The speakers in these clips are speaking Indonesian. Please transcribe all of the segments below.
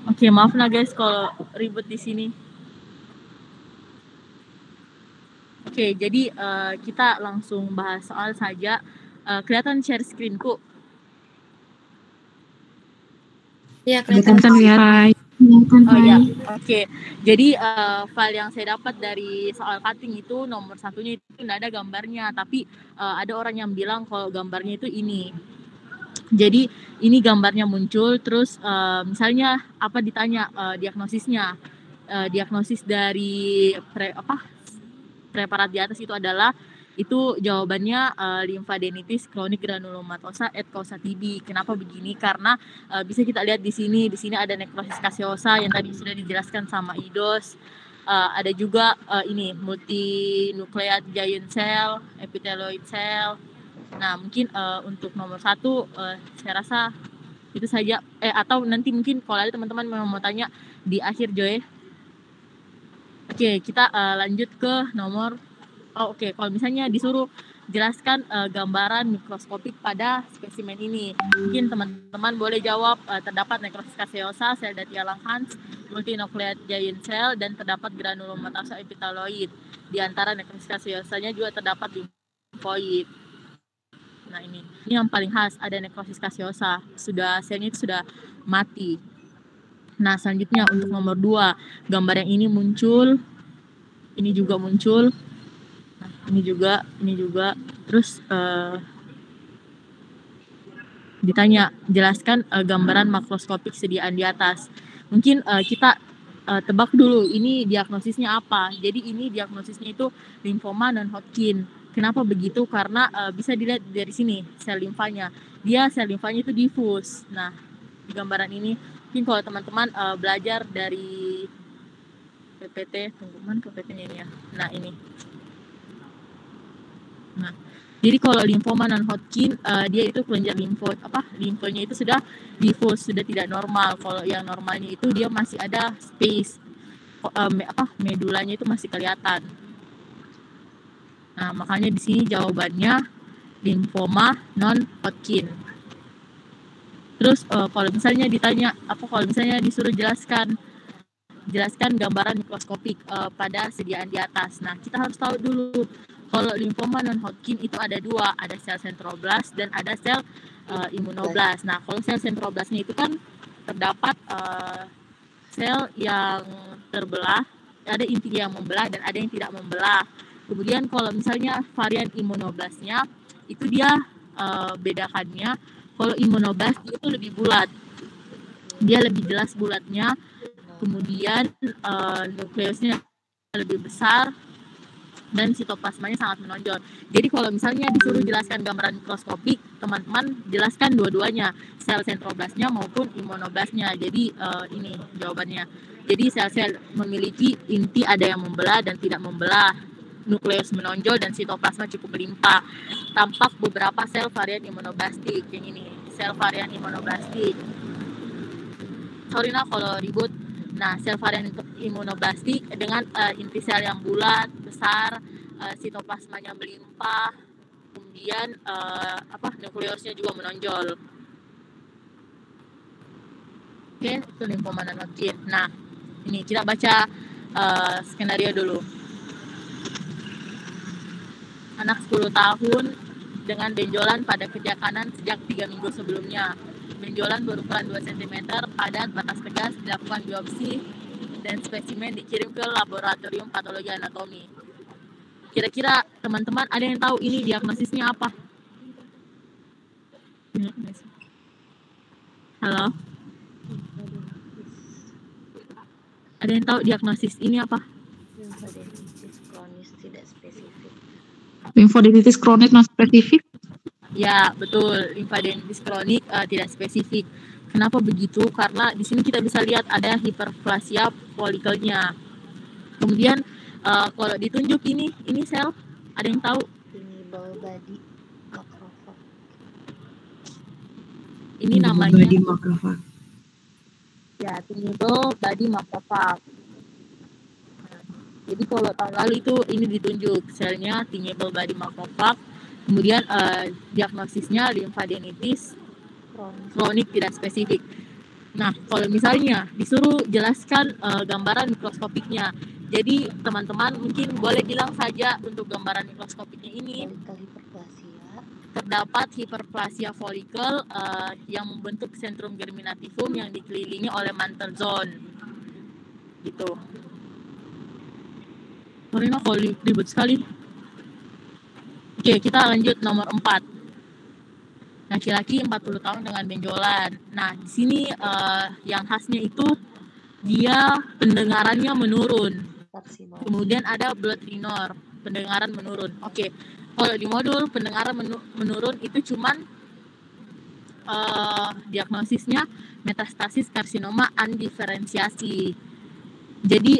Oke, maaf nah guys kalau ribet di sini. Oke, jadi kita langsung bahas soal saja. Kelihatan share screen-ku? Ya, kelihatan ya, Rai. Oh ya, oke. Jadi file yang saya dapat dari soal cutting itu nomor satunya itu nggak ada gambarnya, tapi ada orang yang bilang kalau gambarnya itu ini. Jadi ini gambarnya muncul, terus misalnya apa ditanya diagnosisnya, diagnosis dari preparat di atas itu adalah itu jawabannya limfadenitis kronik granulomatosa et causa TB. Kenapa begini? Karena bisa kita lihat di sini ada nekrosis caseosa yang tadi sudah dijelaskan sama Idos. Ada juga ini multinucleate giant cell, epithelioid cell. Nah, mungkin untuk nomor 1 saya rasa itu saja. Atau nanti mungkin kalau ada teman-teman mau tanya di akhir Joy. Oke, kita lanjut ke nomor. Oke, kalau misalnya disuruh jelaskan gambaran mikroskopik pada spesimen ini, mungkin teman-teman boleh jawab terdapat nekrosis caseosa, sel Datia Langhans, multinucleate giant cell, dan terdapat granulomatosa epithelioid. Di antara nekrosis caseosanya juga terdapat limfoid. Nah ini yang paling khas, ada nekrosis caseosa, selnya itu sudah mati. Nah selanjutnya untuk nomor 2, gambar yang ini muncul, ini juga muncul. Ini juga, terus ditanya jelaskan gambaran makroskopik sediaan di atas. Mungkin kita tebak dulu ini diagnosisnya apa. Jadi ini diagnosisnya itu limfoma non-Hodgkin. Kenapa begitu? Karena bisa dilihat dari sini sel limfanya. Sel limfanya itu difus. Nah di gambaran ini mungkin kalau teman-teman belajar dari PPT, tunggu mana PPT-nya ini ya. Nah ini. Nah, jadi kalau limfoma non-Hodgkin dia itu kelenjar limfonya itu sudah diffuse, sudah tidak normal. Kalau yang normalnya itu dia masih ada space, medulanya itu masih kelihatan. Nah, makanya di sini jawabannya limfoma non-Hodgkin. Terus kalau misalnya ditanya kalau misalnya disuruh jelaskan gambaran mikroskopik pada sediaan di atas. Nah, kita harus tahu dulu kalau limfoma non-Hodgkin itu ada 2, ada sel sentroblast dan ada sel imunoblast. Nah, kalau sel sentroblastnya itu kan terdapat sel yang terbelah, ada intinya yang membelah dan ada yang tidak membelah. Kemudian kalau misalnya varian imunoblastnya itu dia bedakannya, kalau imunoblast itu lebih bulat, dia lebih jelas bulatnya. Kemudian nukleusnya lebih besar dan sitoplasmanya sangat menonjol. Jadi kalau misalnya disuruh jelaskan gambaran mikroskopik, teman-teman jelaskan dua-duanya, sel sentroblastnya maupun imunoblastnya. Jadi ini jawabannya. Jadi sel-sel memiliki inti ada yang membelah dan tidak membelah, nukleus menonjol dan sitoplasma cukup melimpah. Tampak beberapa sel varian imunoblastik. Yang ini sel varian imunoblastik. Sorry nah kalau ribut. Nah, sel varian imunoblastik dengan inti sel yang bulat, besar, sitoplasmanya melimpah, kemudian nukleusnya juga menonjol. Oke, itu limfoma non-Hodgkin. Nah, ini kita baca skenario dulu. Anak 10 tahun dengan benjolan pada kejak kanan sejak 3 minggu sebelumnya. Benjolan berukuran 2 cm, padat, batas tegas, dilakukan biopsi, dan spesimen dikirim ke laboratorium patologi anatomi. Kira-kira teman-teman ada yang tahu ini diagnosisnya apa? Halo? Ada yang tahu diagnosis ini apa? Limfadenitis kronis tidak spesifik. Limfadenitis kronik non spesifik? Ya, betul. Limfadenitis kronik tidak spesifik. Kenapa begitu? Karena di sini kita bisa lihat ada hiperplasia folikelnya. Kemudian kalau ditunjuk ini sel, ada yang tahu? Tinable body macrophage. Ini namanya body macrophage. Ya, tinable body macrophage. Jadi kalau tahun lalu itu ini ditunjuk selnya tinable body macrophage Kemudian diagnosisnya limfadenitis kronik tidak spesifik. Nah, kalau misalnya disuruh jelaskan gambaran mikroskopiknya, jadi teman-teman mungkin boleh bilang saja untuk gambaran mikroskopiknya ini terdapat hiperplasia folikel yang membentuk sentrum germinativum yang dikelilingi oleh mantle zone. Gitu. Marina kok ribet sekali. Oke, kita lanjut nomor 4. Laki-laki 40 tahun dengan benjolan. Nah, di sini yang khasnya itu dia pendengarannya menurun. Kemudian ada blood thinner, pendengaran menurun. Oke. Kalau di modul pendengaran menurun itu cuman diagnosisnya metastasis karsinoma undiferensiasi. Jadi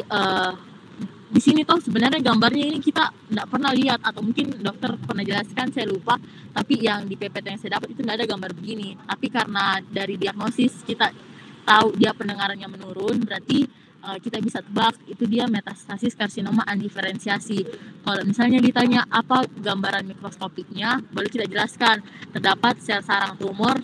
di sini tuh sebenarnya gambarnya ini kita nggak pernah lihat, atau mungkin dokter pernah jelaskan, saya lupa. Tapi yang di PPT yang saya dapat itu nggak ada gambar begini. Tapi karena dari diagnosis kita tahu dia pendengarannya menurun, berarti kita bisa tebak itu dia metastasis karsinoma undiferensiasi. Kalau misalnya ditanya apa gambaran mikroskopiknya, boleh kita jelaskan. Terdapat sel sarang tumor,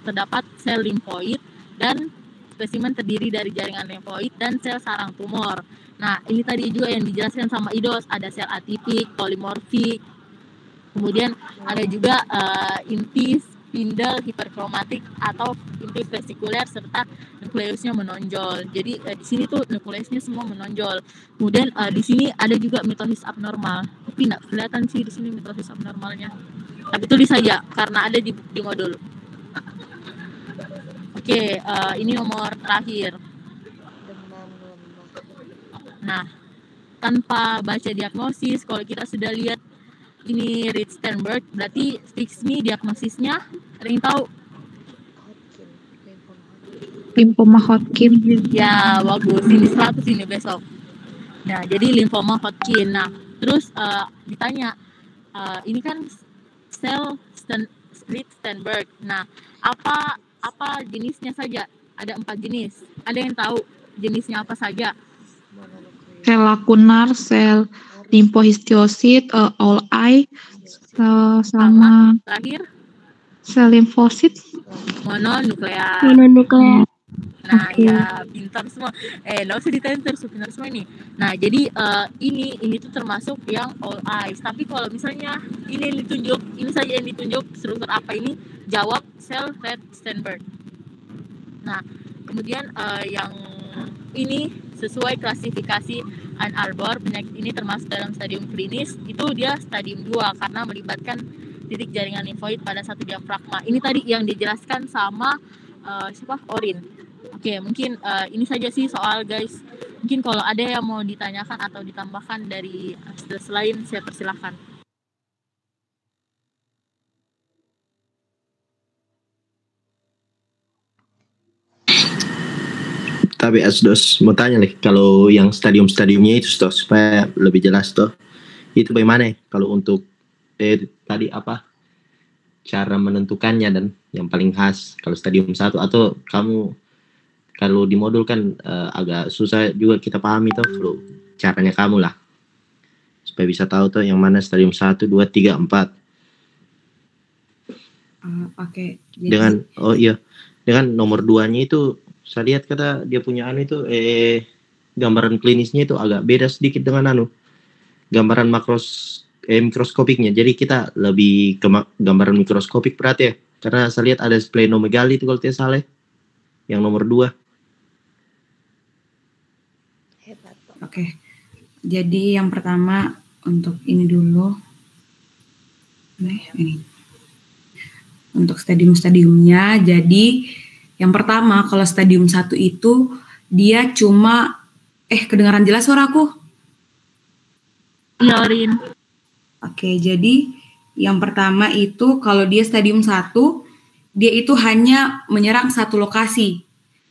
terdapat sel limfoid, dan spesimen terdiri dari jaringan limfoid dan sel sarang tumor. Nah, ini tadi juga yang dijelaskan sama Idos, ada sel atipik, polimorfik, kemudian ada juga inti spindle hiperkromatik atau inti vesikuler, serta nukleusnya menonjol. Jadi di sini tuh nukleusnya semua menonjol. Kemudian di sini ada juga mitosis abnormal. Tapi nggak kelihatan sih di sini mitosis abnormalnya. Tapi tulis saja karena ada di modul. Oke, ini nomor terakhir. Nah, tanpa baca diagnosis, kalau kita sudah lihat ini Rich-Steinberg, berarti fix nih diagnosisnya. Ada yang tahu? Lymphoma Hodgkin. Ya, bagus. Ini 100 ini besok. Nah, jadi lymphoma Hodgkin. Nah, terus ditanya, ini kan sel Rich-Steinberg. Nah, apa jenisnya saja? Ada 4 jenis. Ada yang tahu jenisnya apa saja? Sel lakunar, sel limfohistiosit, all eye, sama terakhir sel limfosit mononuklear. Nah, ya pintar semua. Nggak usah ditanya terus, pintar semua ini. Nah, jadi ini tuh termasuk yang all eyes. Tapi kalau misalnya ini saja yang ditunjuk struktur apa ini, jawab sel Rich-Steinberg. Nah, kemudian yang ini sesuai klasifikasi Ann Arbor, penyakit ini termasuk dalam stadium klinis, itu dia stadium 2 karena melibatkan titik jaringan limfoid pada satu diafragma. Ini tadi yang dijelaskan sama Orin. Oke, mungkin ini saja sih soal, guys. Mungkin kalau ada yang mau ditanyakan atau ditambahkan dari selain, saya persilahkan. Tapi Asdos mau tanya nih, kalau yang stadium-stadiumnya itu toh, supaya lebih jelas toh, itu bagaimana kalau untuk tadi apa cara menentukannya dan yang paling khas kalau stadium 1, atau kamu kalau di modul kan agak susah juga kita pahami toh, kalau caranya kamu lah supaya bisa tahu toh yang mana stadium 1, 2, 3, 4. Oke. Dengan dengan nomor 2-nya itu saya lihat kata dia punya itu gambaran klinisnya itu agak beda sedikit dengan gambaran mikroskopiknya. Jadi kita lebih ke gambaran mikroskopik berarti ya, karena saya lihat ada splenomegaly itu kalau tidak salah yang nomor 2. Oke. Jadi yang pertama untuk ini dulu. Ini. Untuk stadium-stadiumnya, jadi yang pertama, kalau stadium 1 itu dia cuma kedengaran jelas suaraku? Iya, Rin. Oke, jadi yang pertama itu kalau dia stadium 1, dia itu hanya menyerang satu lokasi.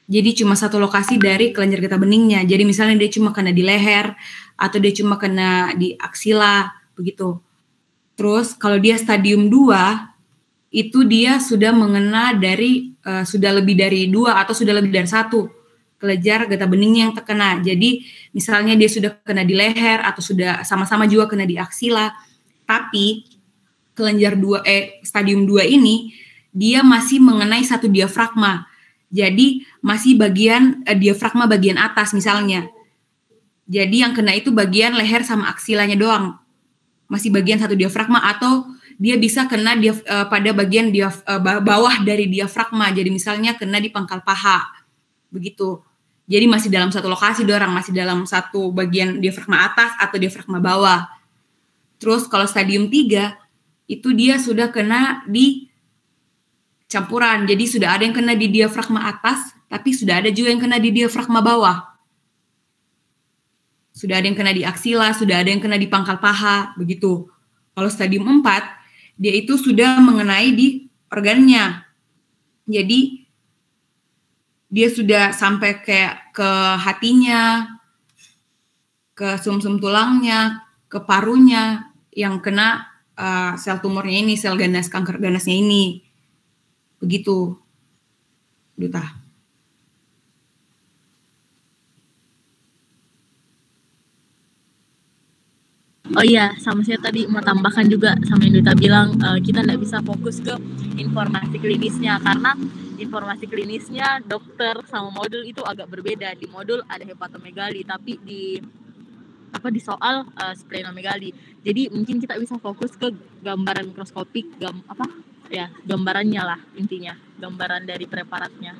Jadi cuma satu lokasi dari kelenjar getah beningnya. Jadi misalnya dia cuma kena di leher atau dia cuma kena di aksila, begitu. Terus kalau dia stadium 2, itu dia sudah mengena dari sudah lebih dari 2 atau sudah lebih dari 1 kelenjar getah beningnya yang terkena. Jadi misalnya dia sudah kena di leher atau sudah sama-sama juga kena di aksila, tapi kelenjar stadium 2 ini dia masih mengenai satu diafragma. Jadi masih bagian diafragma bagian atas misalnya. Jadi yang kena itu bagian leher sama aksilanya doang. Masih bagian satu diafragma, atau dia bisa kena pada bagian bawah dari diafragma. Jadi misalnya kena di pangkal paha. Begitu. Jadi masih dalam satu lokasi dorang, masih dalam satu bagian diafragma atas atau diafragma bawah. Terus kalau stadium 3 itu dia sudah kena di campuran. Jadi sudah ada yang kena di diafragma atas, tapi sudah ada juga yang kena di diafragma bawah. Sudah ada yang kena di aksila, sudah ada yang kena di pangkal paha, begitu. Kalau stadium 4, dia itu sudah mengenai di organnya. Jadi dia sudah sampai kayak ke hatinya, ke sumsum tulangnya, ke parunya, yang kena sel tumornya ini, sel ganas, kanker ganasnya ini. Begitu, Duta. Oh iya, sama saya tadi mau tambahkan juga sama yang Duta bilang, kita nggak bisa fokus ke informasi klinisnya, karena informasi klinisnya dokter sama modul itu agak berbeda. Di modul ada hepatomegali, tapi di soal splenomegali. Jadi mungkin kita bisa fokus ke gambaran mikroskopik, gambarannya lah intinya, gambaran dari preparatnya.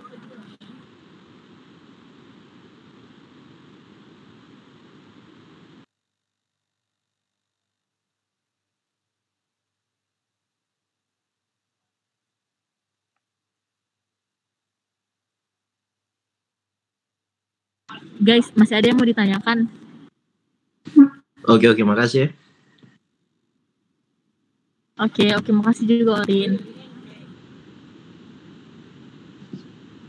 Guys, masih ada yang mau ditanyakan? Oke, makasih ya. Oke, makasih juga Orin.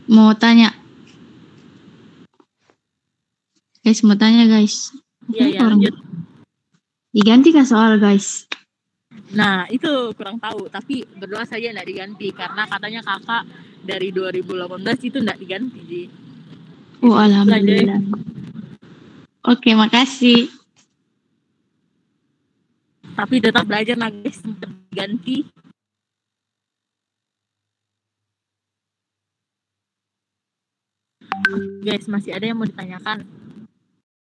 Mau tanya. Guys, mau tanya guys. Iya, lanjut. Diganti kah soal guys? Nah, itu kurang tahu, tapi berdoa saja nggak diganti, karena katanya kakak dari 2018 itu nggak diganti. Oh, alhamdulillah. Oke, makasih. Tapi tetap belajar lah guys, ganti. Guys, masih ada yang mau ditanyakan?